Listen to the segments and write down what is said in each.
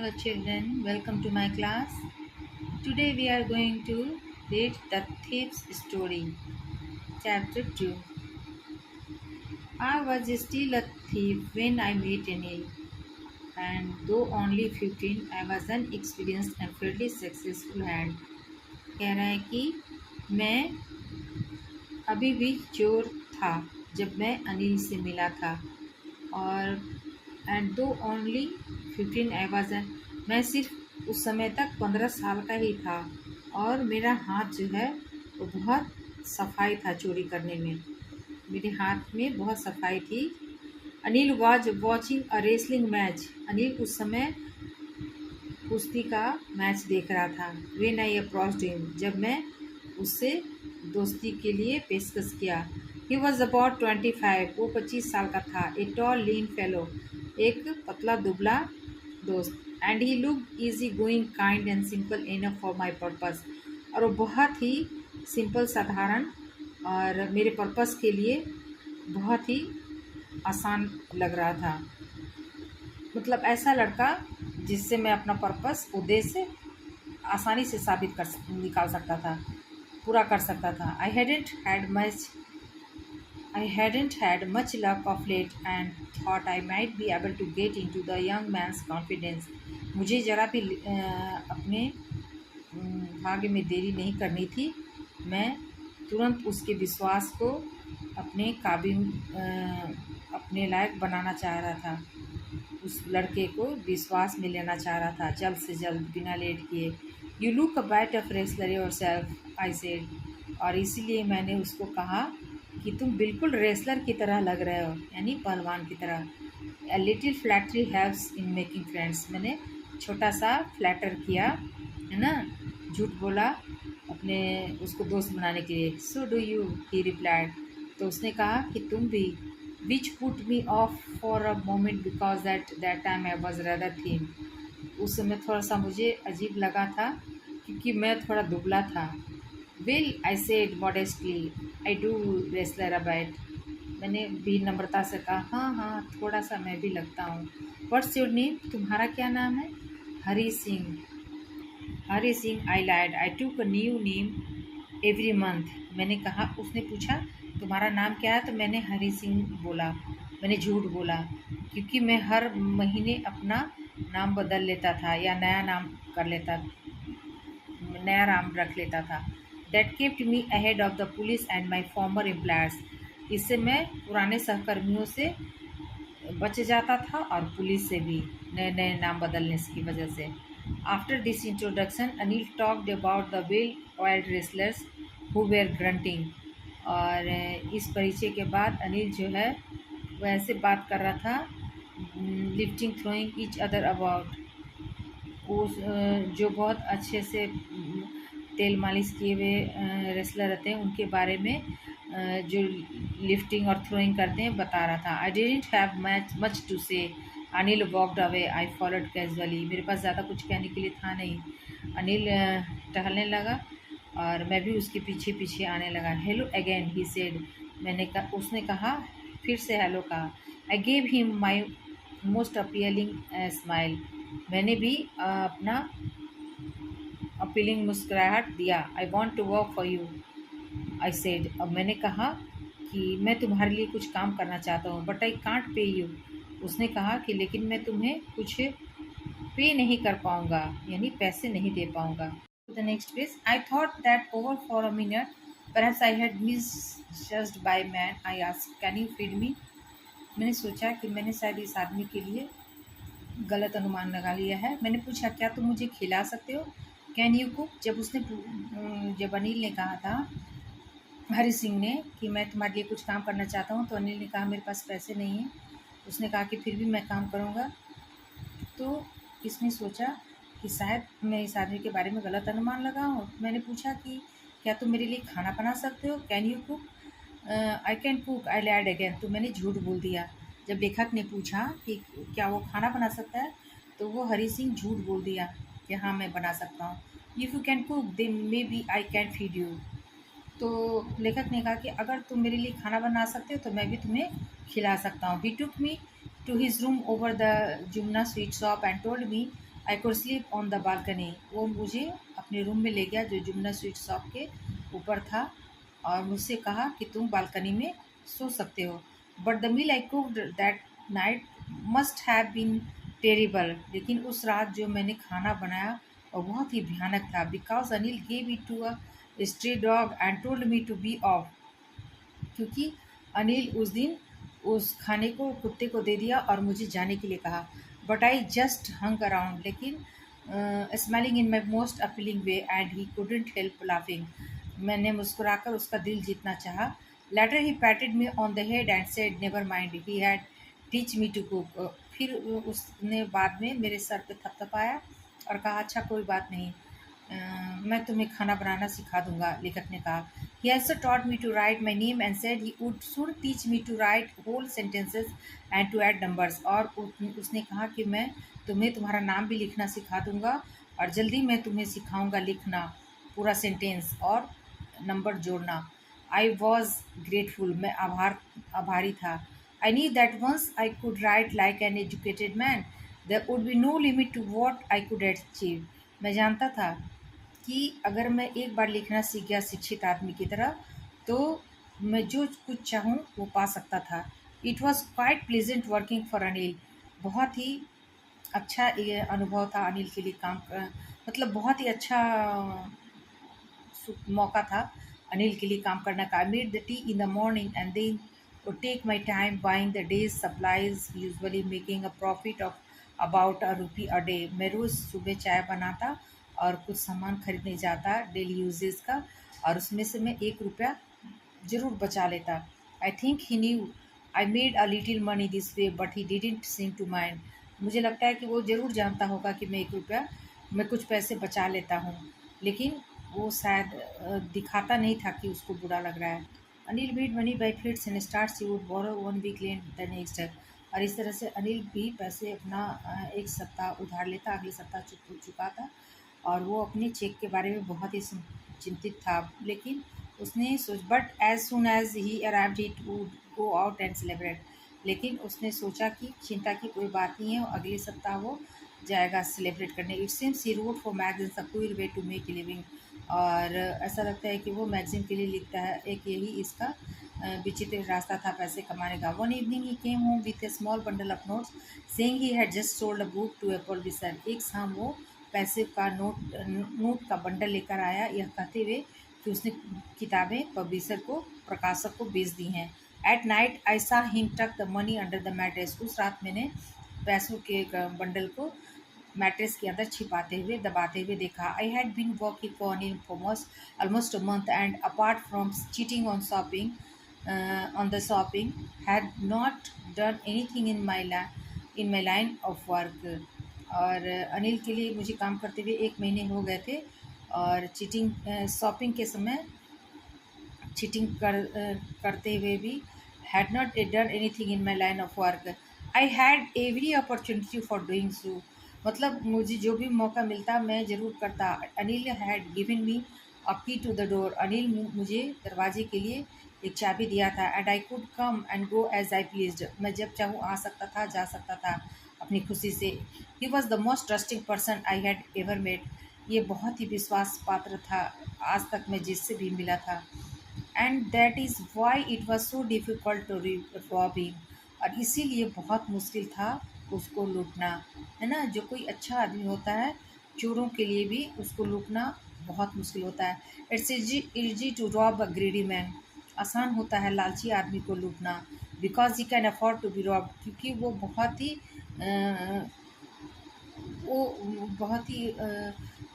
Hello children, welcome to my class. Today we are going to read The Thief's Story, Chapter 2. I was still a thief when I met Anil, and though only 15, I was an experienced and fairly successful hand. कह रहा है कि मैं अभी भी चोर था जब मैं अनिल से मिला था और एंड दो ओनली 15 आई वाज एन मैं सिर्फ उस समय तक 15 साल का ही था और मेरा हाथ जो है वो बहुत सफाई था चोरी करने में। मेरे हाथ में बहुत सफाई थी। Anil was watching a wrestling match. Anil उस समय कुश्ती का मैच देख रहा था। व्हेन आई अप्रोच्ड हिम, जब मैं उससे दोस्ती के लिए पेशकश किया। ही वॉज अबाउट 25, वो 25 साल का था। ए टॉल लीन फेलो, एक पतला दुबला दोस्त। And he look easy going, kind and simple enough for my purpose, और वो बहुत ही सिंपल, साधारण और मेरे पर्पज़ के लिए बहुत ही आसान लग रहा था। मतलब ऐसा लड़का जिससे मैं अपना पर्पस, उद्देश्य आसानी से निकाल सकता था, पूरा कर सकता था। आई hadn't had much luck of late and thought I might be able to get into the young man's confidence. मुझे ज़रा भी अपने भाग्य में देरी नहीं करनी थी। मैं तुरंत उसके विश्वास को अपने काबिल अपने लायक बनाना चाह रहा था। उस लड़के को विश्वास में लेना चाह रहा था जल्द से जल्द, बिना लेट किए। You look a bat of wrestler your self, I said, और इसीलिए मैंने उसको कहा कि तुम बिल्कुल रेसलर की तरह लग रहे हो, यानी पहलवान की तरह। A little flattery helps in making friends, मैंने छोटा सा फ्लैटर किया, है ना, झूठ बोला अपने उसको दोस्त बनाने के लिए। So do you, he replied, तो उसने कहा कि तुम भी। which put me off for a moment because at that time I was rather thin. उस समय थोड़ा सा मुझे अजीब लगा था क्योंकि मैं थोड़ा दुबला था। Well, I said modestly, I do wrestler a bit. मैंने भी नम्रता से कहा, हाँ हाँ, थोड़ा सा मैं भी लगता हूँ। What's your name? तुम्हारा क्या नाम है? Hari Singh. Hari Singh, I lied. I took a new name every month. मैंने कहा, उसने पूछा तुम्हारा नाम क्या है, तो मैंने हरी सिंह बोला। मैंने झूठ बोला क्योंकि मैं हर महीने अपना नाम बदल लेता था या नया नाम रख लेता था। That kept me ahead of the police and my farmer employers, इससे मैं पुराने सहकर्मियों से बच जाता था और पुलिस से भी, नए नए नाम बदलने की वजह से। After this introduction Anil talked about the well oiled wrestlers who were grunting, और इस परिचय के बाद अनिल जो है वो ऐसे बात कर रहा था, lifting throwing each other about, उस जो बहुत अच्छे से तेल मालिश किए हुए रेसलर रहते हैं उनके बारे में, जो लिफ्टिंग और थ्रोइंग करते हैं, बता रहा था। I didn't have much to say, Anil walked away, I followed casually, मेरे पास ज़्यादा कुछ कहने के लिए था नहीं। अनिल टहलने लगा और मैं भी उसके पीछे पीछे आने लगा। हेलो अगेन, ही सेड, उसने कहा, फिर से हेलो कहा। I gave him my most appealing smile, मैंने भी अपना अपीलिंग मुस्कुराहट दिया। I want to work for you, I said, अब मैंने कहा कि मैं तुम्हारे लिए कुछ काम करना चाहता हूँ, but I can't pay you, उसने कहा कि लेकिन मैं तुम्हें कुछ पे नहीं कर पाऊँगा, यानी पैसे नहीं दे पाऊँगा। The next page. I thought that over for a minute. Perhaps I had misjudged by man. I asked, "Can you feed me?" मैंने सोचा कि मैंने शायद इस आदमी के लिए गलत अनुमान लगा लिया है। मैंने पूछा, क्या तुम मुझे खिला सकते हो? Can you cook? जब अनिल ने कहा था, हरी सिंह ने, कि मैं तुम्हारे लिए कुछ काम करना चाहता हूँ, तो अनिल ने कहा मेरे पास पैसे नहीं हैं। उसने कहा कि फिर भी मैं काम करूँगा। तो इसने सोचा कि शायद मैं इस आदमी के बारे में गलत अनुमान लगाऊँ। मैंने पूछा कि क्या तुम मेरे लिए खाना बना सकते हो? Can you cook? I can cook, I lied again, तो मैंने झूठ बोल दिया। जब लेखक ने पूछा कि क्या वो खाना बना सकता है, तो वो हरी सिंह झूठ बोल दिया कि हाँ मैं बना सकता हूँ। If you can cook then maybe I can feed you, तो लेखक ने कहा कि अगर तुम मेरे लिए खाना बना सकते हो तो मैं भी तुम्हें खिला सकता हूँ। ही टुक मी to his room over the Jumna sweet shop and told me I could sleep on the balcony. वो मुझे अपने रूम में ले गया जो जुमना स्वीट शॉप के ऊपर था और मुझसे कहा कि तुम बालकनी में सो सकते हो। But the meal I cooked that night must have been terrible. लेकिन उस रात जो मैंने खाना बनाया वो बहुत ही भयानक था। Because Anil gave it to a stray dog and told me to be off. क्योंकि अनिल उस दिन उस खाने को कुत्ते को दे दिया और मुझे जाने के लिए कहा। But I just hung around, लेकिन smiling in my most appealing way and he couldn't help laughing. मैंने मुस्कुराकर उसका दिल जीतना चाहा। Later he patted me on the head and said never mind he had teach me to cook. फिर उसने बाद में मेरे सर पे थपथपाया और कहा अच्छा कोई बात नहीं, मैं तुम्हें खाना बनाना सिखा दूंगा। लेखक ने कहा he also taught me to write my name and said he would soon teach me to write whole sentences and to add numbers। और उसने कहा कि मैं तुम्हें तुम्हारा नाम भी लिखना सिखा दूंगा और जल्दी मैं तुम्हें सिखाऊंगा लिखना पूरा सेंटेंस और नंबर जोड़ना। आई वॉज ग्रेटफुल, मैं आभारी था। I knew that once I could write like an educated man there would be no limit to what I could achieve. मैं जानता था कि अगर मैं एक बार लिखना सीख गया शिक्षित आदमी की तरह तो मैं जो कुछ चाहूँ वो पा सकता था। It was quite pleasant working for Anil. बहुत ही अच्छा ये अनुभव था अनिल के लिए मतलब बहुत ही अच्छा मौका था अनिल के लिए काम करने का। I made the tea in the morning and then would take my time buying the day's supplies, usually making a profit of about a rupee a day। मैं रोज़ सुबह चाय बनाता और कुछ सामान खरीदने जाता डेली यूजेस का और उसमें से मैं 1 रुपया ज़रूर बचा लेता। I think he knew I made a little money this way but he didn't seem to mind. मुझे लगता है कि वो ज़रूर जानता होगा कि मैं 1 रुपया मैं कुछ पैसे बचा लेता हूँ, लेकिन वो शायद दिखाता नहीं था कि उसको बुरा लग रहा है। Anil made money by fits and starts he would borrow 1 week lend the next। और इस तरह से अनिल भी पैसे अपना एक सप्ताह उधार लेता, अगले सप्ताह चुकाता और वो अपने चेक के बारे में बहुत ही चिंतित था। लेकिन उसने सोच but as soon as he arrived it would go out and celebrate. लेकिन उसने सोचा कि चिंता की कोई बात नहीं है, अगले सप्ताह वो जाएगा सेलिब्रेट करने। It seems he wrote for magazines a quick way to make a living. और ऐसा लगता है कि वो मैगजीन के लिए लिखता है, एक यही इसका विचित्र रास्ता था पैसे कमाने का। One evening he came home with a small bundle of notes saying he had just sold a book to a publisher. एक शाम वो पैसे का नोट का बंडल लेकर आया, यह कहते हुए कि उसने किताबें पब्लिशर को प्रकाशक को बेच दी हैं। एट नाइट आई सा हिम टक the money under the mattress. उस रात मैंने पैसों के बंडल को मैट्रेस के अंदर छिपाते हुए दबाते हुए देखा। I had been working for Anil for almost a month and apart from cheating on shopping on the shopping had not done anything in my line of work। और अनिल के लिए मुझे काम करते हुए 1 महीने हो गए थे और चीटिंग शॉपिंग के समय चीटिंग करते हुए भी had not done anything in my line of work. I had every opportunity for doing so. मतलब मुझे जो भी मौका मिलता मैं ज़रूर करता। अनिल हैड गिवन मी अ की टू द डोर। अनिल मुझे दरवाजे के लिए एक चाबी दिया था। And I could come and go as I pleased. मैं जब चाहूँ आ सकता था, जा सकता था अपनी खुशी से। He was the most trusting person I had ever met. ये बहुत ही विश्वास पात्र था आज तक मैं जिससे भी मिला था। And that is why it was so difficult to rob him. और इसीलिए बहुत मुश्किल था उसको लूटना, है ना। जो कोई अच्छा आदमी होता है चोरों के लिए भी उसको लूटना बहुत मुश्किल होता है। It's easy to rob a greedy man. आसान होता है लालची आदमी को लूटना। Because he can afford to be rob, क्योंकि वो बहुत ही वो बहुत ही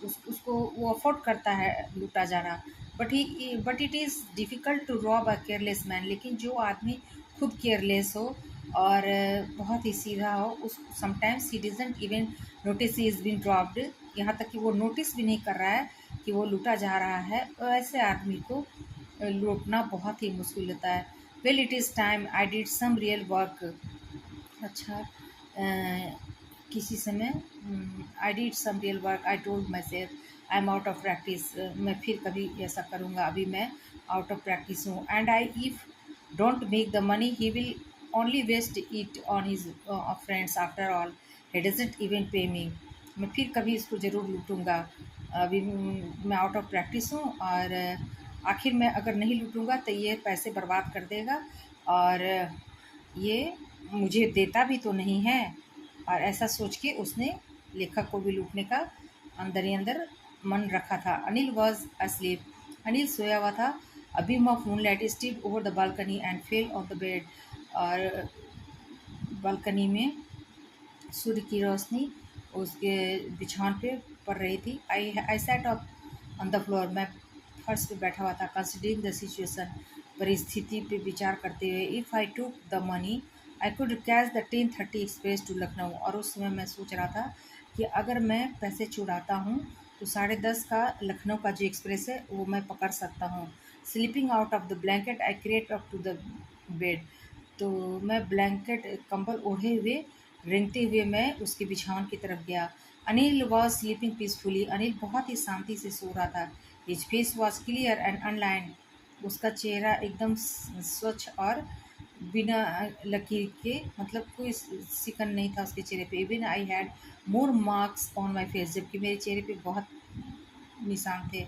उसको वो अफोर्ड करता है लूटा जाना। But it is difficult to rob a careless man. लेकिन जो आदमी खुद केयरलेस हो और बहुत ही सीधा हो, उस sometimes he doesn't even notice he is been robbed. यहाँ तक कि वो नोटिस भी नहीं कर रहा है कि वो लूटा जा रहा है। ऐसे आदमी को लूटना बहुत ही मुश्किल होता है। Well it is time I did some real work. अच्छा किसी समय I did some real work I told myself I am out of practice. मैं फिर कभी ऐसा करूँगा, अभी मैं आउट ऑफ प्रैक्टिस हूँ। And I if don't make the money he will only waste it on his friends after all he doesn't even pay me. मैं फिर कभी इसको ज़रूर लूटूँगा। अभी मैं आउट ऑफ प्रैक्टिस हूँ, और आखिर में अगर नहीं लूटूँगा तो ये पैसे बर्बाद कर देगा, और ये मुझे देता भी तो नहीं है। और ऐसा सोच के उसने लेखक को भी लूटने का अंदर ही अंदर मन रखा था। Anil was asleep. अनिल सोया हुआ था। A beam of moonlight steed over the balcony and fell on the bed. और बालकनी में सूर्य की रोशनी उसके बिछावन पे पड़ रही थी। I sat up on the floor. मैं फर्श पे बैठा हुआ था। कंसिडरिंग द सिचुएशन, परिस्थिति पे विचार करते हुए। If I took the money I could catch the 10:30 express to Lucknow. और उस समय मैं सोच रहा था कि अगर मैं पैसे चुराता हूँ तो 10:30 का लखनऊ का जो एक्सप्रेस है वो मैं पकड़ सकता हूँ। Sleeping out of the blanket I create up to the bed. तो मैं ब्लैंकेट कंबल ओढ़े हुए रेंगते हुए मैं उसके बिछावन की तरफ गया। Anil was sleeping peacefully. Anil बहुत ही शांति से सो रहा था। His face was clear and unlined. उसका चेहरा एकदम स्वच्छ और बिना लकीर के, मतलब कोई सिकन नहीं था उसके चेहरे पे। Even I had more marks on my face, जबकि मेरे चेहरे पे बहुत निशान थे।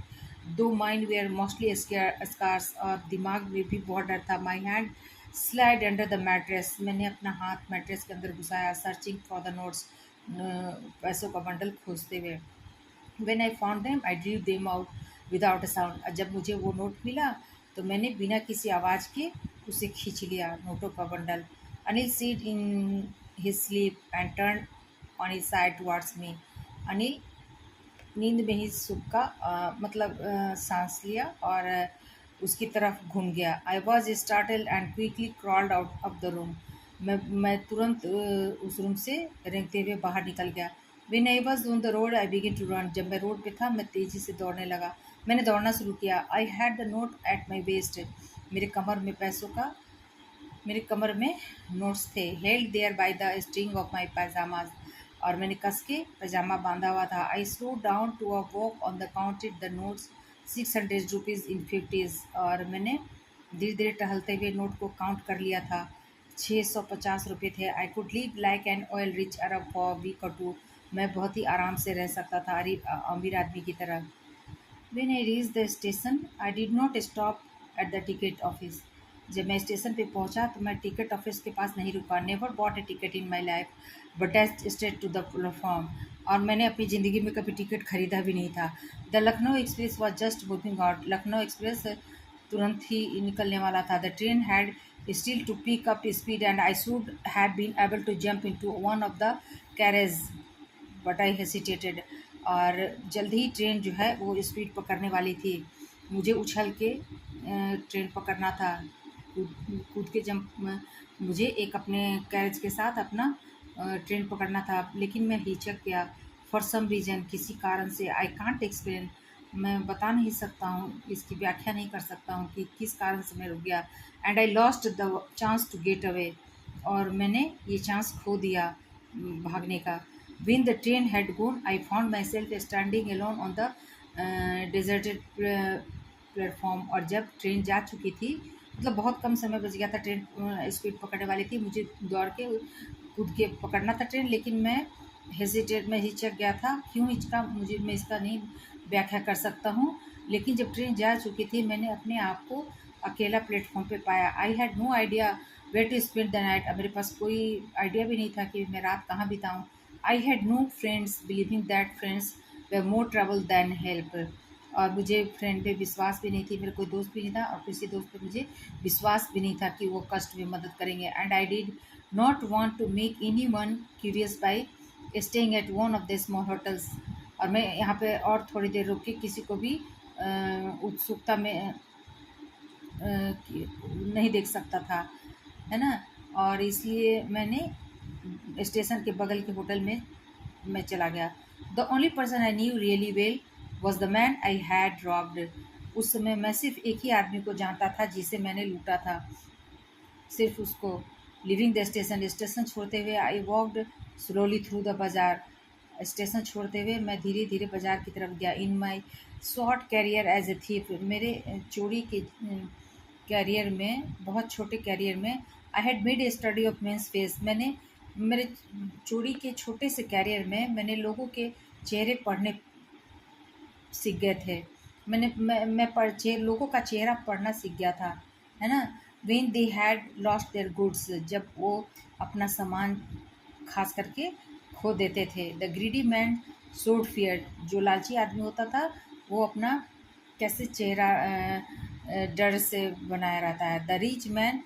दो माइंड वेयर मोस्टली स्कार्स, और दिमाग में भी बहुत डर था। My hand slide under the mattress. मैंने अपना हाथ मैट्रेस के अंदर घुसाया। सर्चिंग फॉर द नोट्स, पैसों का बंडल खोजते हुए। When I found them I ड्रीव them out without a sound. जब मुझे वो नोट मिला तो मैंने बिना किसी आवाज़ के उसे खींच लिया, नोटों का bundle. Anil seed in his sleep and turn on his side towards me. Anil नींद में ही सुख का सांस लिया और उसकी तरफ घूम गया। I was startle and quickly crawled out of the room. मैं तुरंत उस रूम से रेंगते हुए बाहर निकल गया। When I was on the road I begin to run. जब मैं रोड पे था मैं तेज़ी से दौड़ने लगा। मैंने दौड़ना शुरू किया। I had the note at my waste. मेरे कमर में पैसों का मेरे कमर में नोट्स थे। Held there by the string of my pyjamas. और मैंने कस के पैजामा बांधा हुआ था। I slow down to a walk on the counted the notes 600 rupees in 50s। और मैंने धीरे धीरे टहलते हुए नोट को काउंट कर लिया था। 650 रुपये थे। I could live like an oil rich Arab for week or two. मैं बहुत ही आराम से रह सकता था, अमीर आदमी की तरह। When I reached the station, I did not stop at the ticket office. जब मैं स्टेशन पे पहुंचा तो मैं टिकट ऑफिस के पास नहीं रुका। Never bought a ticket in my life but dashed straight to the platform. और मैंने अपनी ज़िंदगी में कभी टिकट खरीदा भी नहीं था। The Lucknow express was just moving out. Lucknow express तुरंत ही निकलने वाला था। The train had still to pick up speed and I should have been able to jump into one of the carriage but I hesitated. और जल्द ही train जो है वो स्पीड पकड़ने वाली थी। मुझे उछल के ट्रेन पकड़ना था। कूद के जंप मुझे एक अपने कैरेज के साथ अपना ट्रेन पकड़ना था, लेकिन मैं हिचक गया। फॉर सम रीज़न, किसी कारण से। आई कांट एक्सप्लेन, मैं बता नहीं सकता हूँ, इसकी व्याख्या नहीं कर सकता हूँ कि किस कारण से मैं रुक गया। And I lost the chance to get away. और मैंने ये चांस खो दिया भागने का। When the train had gone, I found myself standing alone on the deserted platform. और जब ट्रेन जा चुकी थी, मतलब बहुत कम समय बच गया था, ट्रेन स्पीड पकड़ने वाली थी। मुझे दौड़ के कूद के पकड़ना था ट्रेन, लेकिन मैं हिचक गया था। क्यों हिचका, मैं इसका नहीं व्याख्या कर सकता हूँ। लेकिन जब ट्रेन जा चुकी थी मैंने अपने आप को अकेला प्लेटफॉर्म पे पाया। I had no idea where to spend the night. अब मेरे पास कोई आइडिया भी नहीं था कि मैं रात कहाँ बिताऊँ। I had no friends, believing that friends way more trouble than help. और मुझे फ्रेंड पे विश्वास भी नहीं थी, मेरा कोई दोस्त भी नहीं था, और किसी दोस्त पे मुझे विश्वास भी नहीं था कि वो कष्ट में मदद करेंगे। And I did not want to make anyone curious by staying at one of the small hotels. और मैं यहाँ पे और थोड़ी देर रुक के किसी को भी उत्सुकता में नहीं देख सकता था, है ना। और इसलिए मैंने स्टेशन के बगल के होटल में मैं चला गया। The only person I knew really well was the man I had robbed. उस समय मैं सिर्फ एक ही आदमी को जानता था जिसे मैंने लूटा था, सिर्फ उसको। लिविंग द स्टेशन छोड़ते हुए I walked slowly through the bazaar. Station छोड़ते हुए मैं धीरे धीरे बाज़ार की तरफ गया। In my short career as a thief, मेरे चोरी के कैरियर में, बहुत छोटे कैरियर में, I had made a study of men's faces. मैंने मेरे चोरी के छोटे से कैरियर में मैंने लोगों के चेहरे पढ़ने सीख गए थे। मैं लोगों का चेहरा पढ़ना सीख गया था, है ना? When they had lost their goods, जब वो अपना सामान खास करके खो देते थे। The greedy man showed fear, जो लालची आदमी होता था वो अपना कैसे चेहरा डर से बनाया रहता है। द रिच मैन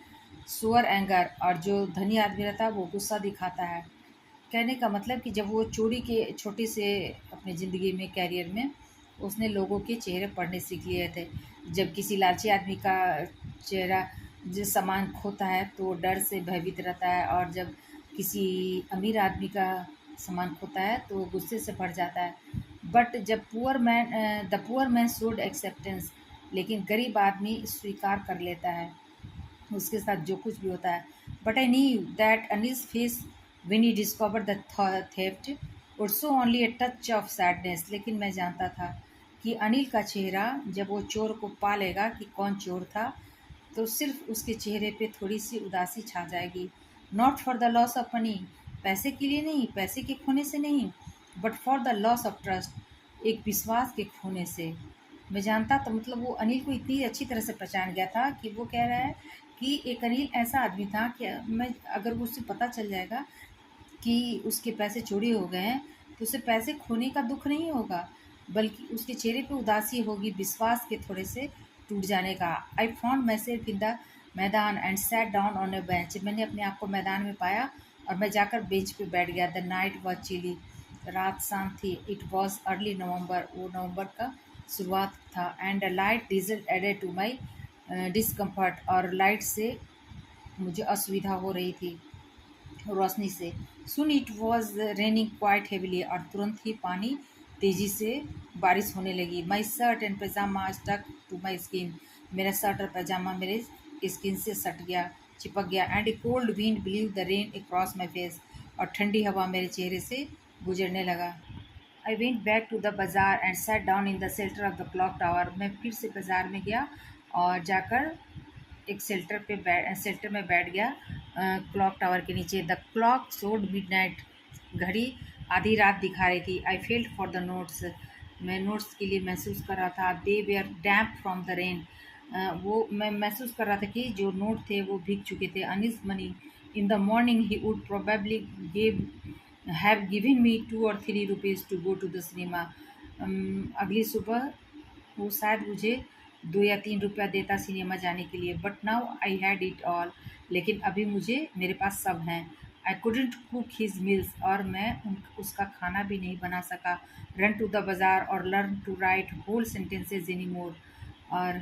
सुअर एंगर, और जो धनी आदमी रहता है वो गुस्सा दिखाता है। कहने का मतलब कि जब वो चोरी के छोटे से अपनी ज़िंदगी में कैरियर में उसने लोगों के चेहरे पढ़ने सीख लिए थे। जब किसी लालची आदमी का चेहरा जो सामान खोता है तो डर से भयभीत रहता है, और जब किसी अमीर आदमी का सामान खोता है तो वो गुस्से से भर जाता है। बट जब the poor man showed acceptance, लेकिन गरीब आदमी स्वीकार कर लेता है उसके साथ जो कुछ भी होता है। But I knew that Anil's face when he discover the theft so only a touch of sadness, लेकिन मैं जानता था कि अनिल का चेहरा जब वो चोर को पा लेगा कि कौन चोर था तो सिर्फ उसके चेहरे पे थोड़ी सी उदासी छा जाएगी। Not for the loss of money, पैसे के लिए नहीं, पैसे के खोने से नहीं, but for the loss of trust, एक विश्वास के खोने से। मैं जानता था, मतलब वो अनिल को इतनी अच्छी तरह से पहचान गया था कि वो कह रहा है कि एक अनिल ऐसा आदमी था कि मैं अगर वो उससे पता चल जाएगा कि उसके पैसे चोरी हो गए हैं तो उसे पैसे खोने का दुख नहीं होगा, बल्कि उसके चेहरे पे उदासी होगी विश्वास के थोड़े से टूट जाने का। I found myself in the maidan and sat down on a bench, मैंने अपने आप को मैदान में पाया और मैं जाकर बेंच पे बैठ गया। द नाइट वॉज चिली, रात शांत थी। इट वॉज अर्ली नवंबर, वो नवंबर का शुरुआत था। And a light drizzle added to my discomfort, और लाइट से मुझे असुविधा हो रही थी रोशनी से। Soon it was raining quite heavily, और तुरंत ही पानी तेजी से बारिश होने लगी। My shirt and pyjama stuck to my skin, मेरा शर्ट और पैजामा मेरे स्किन से सट गया, चिपक गया। And a cold wind blew the rain across my face, और ठंडी हवा मेरे चेहरे से गुजरने लगा। I went back to the bazaar and sat down in the shelter of the clock tower, मैं फिर से बाज़ार में गया और जाकर एक शेल्टर में बैठ गया क्लॉक टावर के नीचे। द क्लॉक शोड मिडनाइट, घड़ी आधी रात दिखा रही थी। I felt for the notes, मैं नोट्स के लिए महसूस कर रहा था। They were damp from the rain, वो मैं महसूस कर रहा था कि जो नोट थे वो भीग चुके थे। Anil's money in the morning he would probably give have given me 2 or 3 rupees to go to the cinema, अगली सुबह वो शायद मुझे 2 या 3 रुपया देता सिनेमा जाने के लिए। But now I had it all, लेकिन अभी मुझे मेरे पास सब हैं। I couldn't cook his meals, और मैं उसका खाना भी नहीं बना सका। रन टू द बाज़ार और learn to write whole sentences any more, और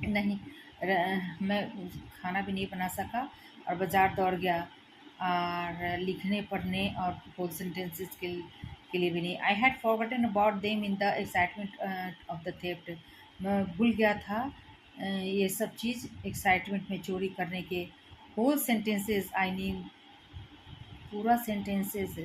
नहीं मैं खाना भी नहीं बना सका और बाज़ार दौड़ गया, और लिखने पढ़ने और होल सेंटेंसेस के लिए भी नहीं। I had forgotten about them in the excitement of the theft, मैं भूल गया था ये सब चीज़ एक्साइटमेंट में चोरी करने के। होल सेंटेंसेस आई न्यू, पूरा सेंटेंसेस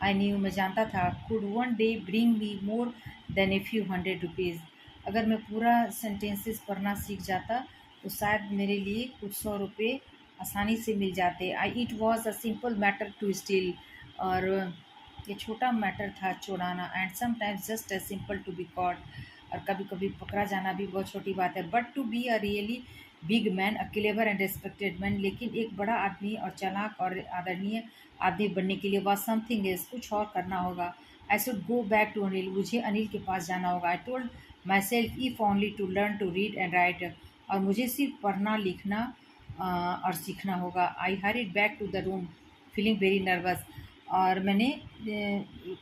आई न्यू, मैं जानता था। Could one day bring me more than a few 100 rupees, अगर मैं पूरा सेंटेंसेस पढ़ना सीख जाता तो शायद मेरे लिए कुछ 100 रुपये आसानी से मिल जाते। I it was a simple matter to steal, और ये छोटा मैटर था चुराना। And sometimes just as simple to be caught, और कभी कभी पकड़ा जाना भी बहुत छोटी बात है। But to be a really big man, a clever and respected man, लेकिन एक बड़ा आदमी और चालाक और आदरणीय आदमी बनने के लिए वह समथिंग एल्स, कुछ और करना होगा। I should go back to Anil, मुझे अनिल के पास जाना होगा। I told myself if only to learn to read and write, और मुझे सिर्फ पढ़ना लिखना और सीखना होगा। I hurried back to the room feeling very nervous, और मैंने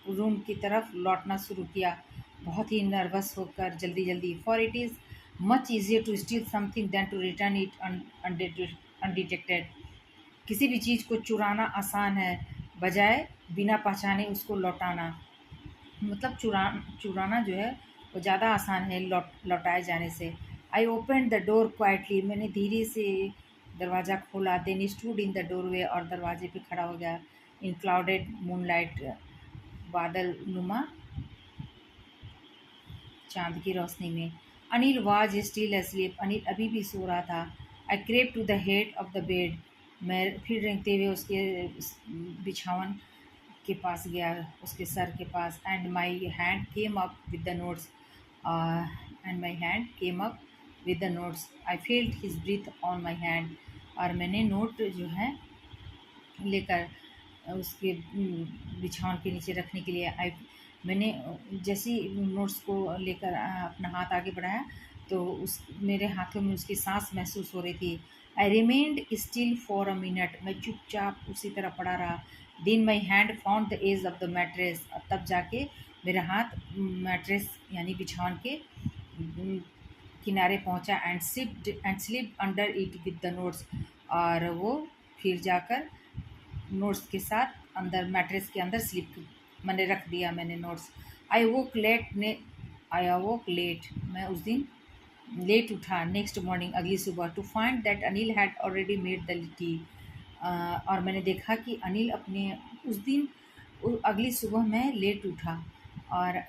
रूम की तरफ लौटना शुरू किया बहुत ही नर्वस होकर, जल्दी जल्दी। For it is much easier to steal something than to return it undetected, किसी भी चीज़ को चुराना आसान है बजाय बिना पहचाने उसको लौटाना, मतलब चुराना जो है वो ज़्यादा आसान है लौटाए जाने से। I open the door quietly, मैंने धीरे से दरवाज़ा खोला। Then stood in the doorway, और दरवाजे पे खड़ा हो गया। इन क्लाउडेड मूनलाइट, बादल नुमा चांद की रोशनी में। Anil was still asleep, Anil अभी भी सो रहा था। I crept to the head of the bed, मैं फिर रेंगते हुए उसके बिछावन के पास गया, उसके सर के पास, and my hand came up with the notes and my hand came up with the notes. I felt his breath on my hand. और मैंने नोट जो है लेकर उसके बिछावन के नीचे रखने के लिए मैंने जैसे ही नोट्स को लेकर अपना हाथ आगे बढ़ाया तो उस मेरे हाथों में उसकी सांस महसूस हो रही थी। I remained still for a minute. मैं चुपचाप उसी तरह पड़ा रहा। Then my hand found the edge of the mattress. तब जाके मेरा हाथ मैट्रेस यानी बिछावन के किनारे पहुंचा, and slip under it with the notes. और वो फिर जाकर नोट्स के साथ अंदर मैट्रेस के अंदर स्लिप मैंने रख दिया मैंने नोट्स। आई अवोक लेट। मैं उस दिन लेट उठा नेक्स्ट मॉर्निंग अगली सुबह to find that Anil had already made the tea. और मैंने देखा कि अनिल अपने उस दिन अगली सुबह मैं लेट उठा और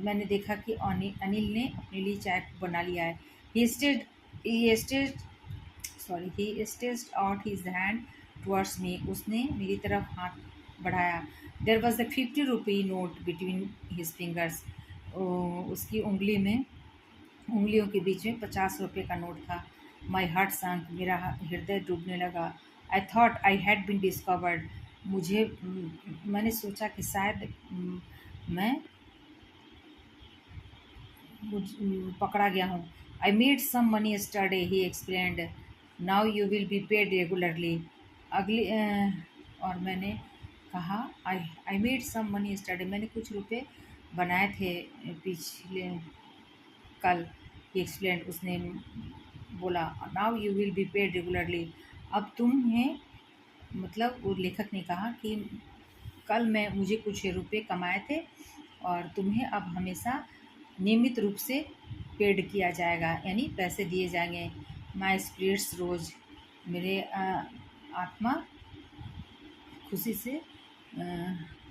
मैंने देखा कि अनिल ने अपने लिए चाय बना लिया है। He stretched out his hand towards me. उसने मेरी तरफ हाथ बढ़ाया। There was the 50 rupee note between his fingers. उसकी उंगलियों के बीच में 50 रुपये का नोट था। My heart sank। मेरा हृदय डूबने लगा। I thought I had been discovered. मैंने सोचा कि शायद मैं पकड़ा गया हूँ। I made some money yesterday, he explained. Now you will be paid regularly. अगली और मैंने कहा I made some money yesterday. मैंने कुछ रुपए बनाए थे पिछले कल। He explain. उसने बोला now you will be paid regularly. अब तुम्हें मतलब वो लेखक ने कहा कि कल मुझे कुछ रुपए कमाए थे और तुम्हें अब हमेशा नियमित रूप से पेड किया जाएगा, यानी पैसे दिए जाएंगे। माई स्पिरिट्स रोज। मेरे आत्मा खुशी से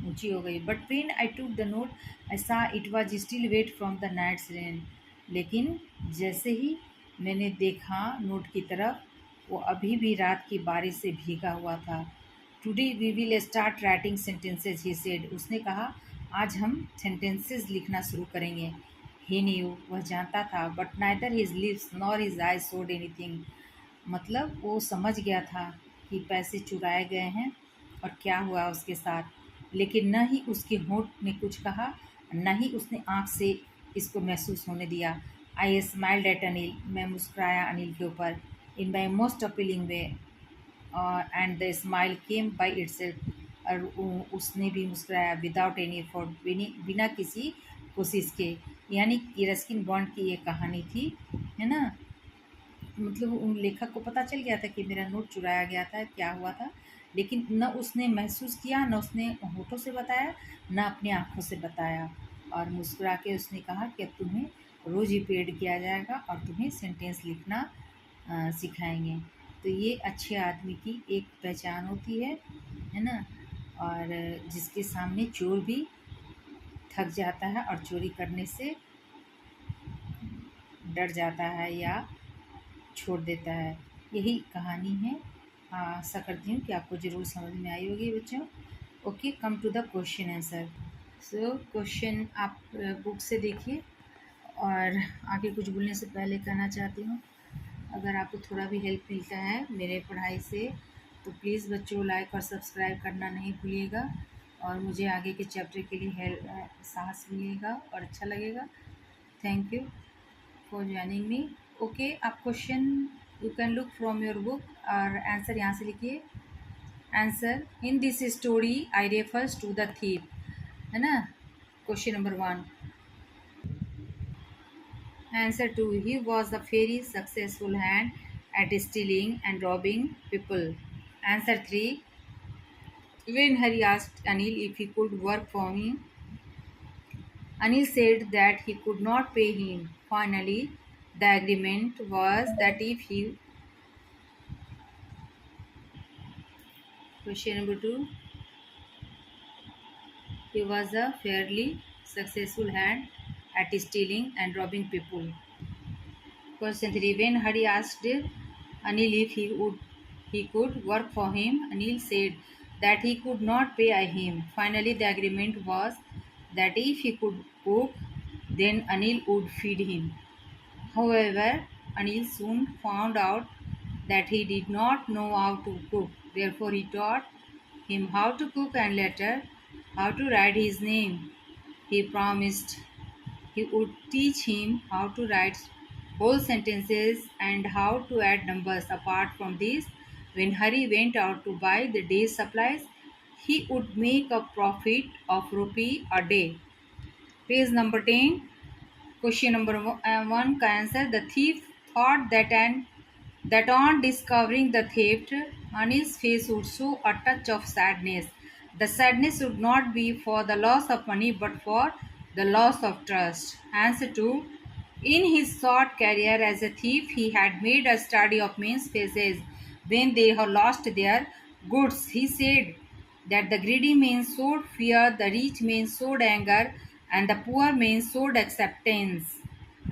ऊंची हो गई। But when I took the note I saw it was still wet from the night's rain. लेकिन जैसे ही मैंने देखा नोट की तरफ, वो अभी भी रात की बारिश से भीगा हुआ था। Today we will start writing sentences, he said. उसने कहा आज हम सेंटेंसेस लिखना शुरू करेंगे। He knew. वह जानता था। But neither his lips nor his eyes showed anything. मतलब वो समझ गया था कि पैसे चुराए गए हैं और क्या हुआ उसके साथ, लेकिन न ही उसके होंठ ने कुछ कहा, न ही उसने आँख से इसको महसूस होने दिया। I smiled at Anil. मैं मुस्कुराया अनिल के ऊपर in my most appealing way, and the smile came by itself. और उसने भी मुस्कुराया विदाउट एनी एफर्ट, बिना किसी कोशिश के। यानी कि रस्किन बॉन्ड की ये कहानी थी, है ना। मतलब उन लेखक को पता चल गया था कि मेरा नोट चुराया गया था, क्या हुआ था, लेकिन न उसने महसूस किया, न उसने होठों से बताया, न अपनी आँखों से बताया। और मुस्कुरा के उसने कहा कि अब तुम्हें रोज़ ही पेड किया जाएगा और तुम्हें सेंटेंस लिखना सिखाएंगे। तो ये अच्छे आदमी की एक पहचान होती है ना। और जिसके सामने चोर भी थक जाता है और चोरी करने से डर जाता है या छोड़ देता है। यही कहानी है। आशा करती हूँ कि आपको ज़रूर समझ में आई होगी बच्चों। Okay, come to the question answer. So question आप बुक से देखिए। और आगे कुछ बोलने से पहले कहना चाहती हूँ, अगर आपको थोड़ा भी हेल्प मिलता है मेरे पढ़ाई से तो प्लीज़ बच्चों लाइक और सब्सक्राइब करना नहीं भूलिएगा, और मुझे आगे के चैप्टर के लिए साहस मिलेगा और अच्छा लगेगा। Thank you for joining me. Okay, आप question you can look from your book और आंसर यहाँ से लिखिए। Answer, in this story I refers to the thief, है ना। Question number 1। Answer 2. He was a very successful hand at stealing and robbing people. Answer 3. When Hari asked Anil if he could work for him, Anil said that he could not pay him. Finally, the agreement was that if he... Question number 2. He was a fairly successful hand at stealing and robbing people. Question 3. When Hari asked Anil if he would he could work for him. Anil said that he could not pay him. Finally, the agreement was that if he could cook, then Anil would feed him. However, Anil soon found out that he did not know how to cook. Therefore, he taught him how to cook and later how to write his name. He promised he would teach him how to write whole sentences and how to add numbers. Apart from this, when Hari went out to buy the day's supplies, he would make a profit of rupee a day. Page number 10. Question number 1 का answer. The thief thought that on discovering the theft, Anil's face would show a touch of sadness. The sadness would not be for the loss of money but for the loss of trust. Answer 2. In his short career as a thief, he had made a study of men's faces when they have lost their goods. He said that the greedy men showed fear, the rich men showed anger, and the poor men showed acceptance.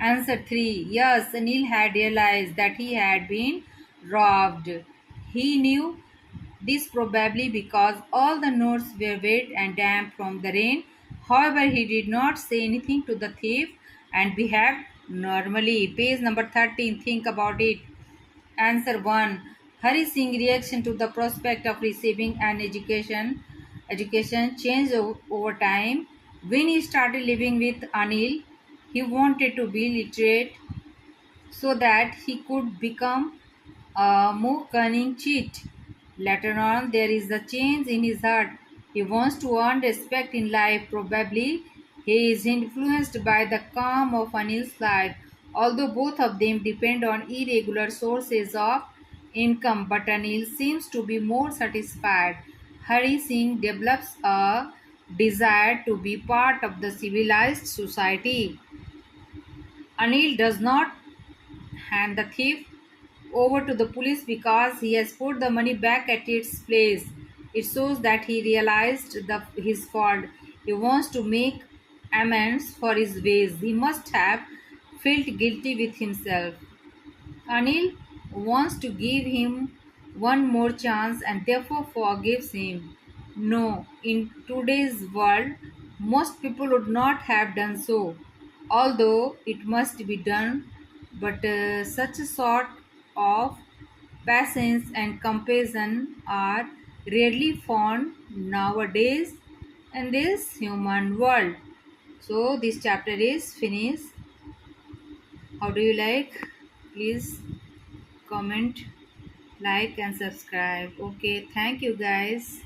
Answer 3. Yes, Anil had realized that he had been robbed. He knew this probably because all the notes were wet and damp from the rain. However, he did not say anything to the thief and behaved normally. Page number 13. Think about it. Answer 1. Hari Singh's reaction to the prospect of receiving an education changed over time. When he started living with Anil, he wanted to be literate so that he could become a more cunning cheat. Later on, there is a change in his heart. He wants to earn respect in life. Probably he is influenced by the calm of Anil's life, although both of them depend on irregular sources of income. But Anil seems to be more satisfied. Hari Singh develops a desire to be part of the civilized society. Anil does not hand the thief over to the police because he has put the money back at its place. It shows that he realized his fault. He wants to make amends for his ways. He must have felt guilty with himself. Anil wants to give him one more chance and therefore forgives him. No, in today's world, most people would not have done so, although it must be done. But such a sort of patience and compassion are rarely found nowadays in this human world. So, this chapter is finished. How do you like? Please comment, like, and subscribe. Okay, thank you guys.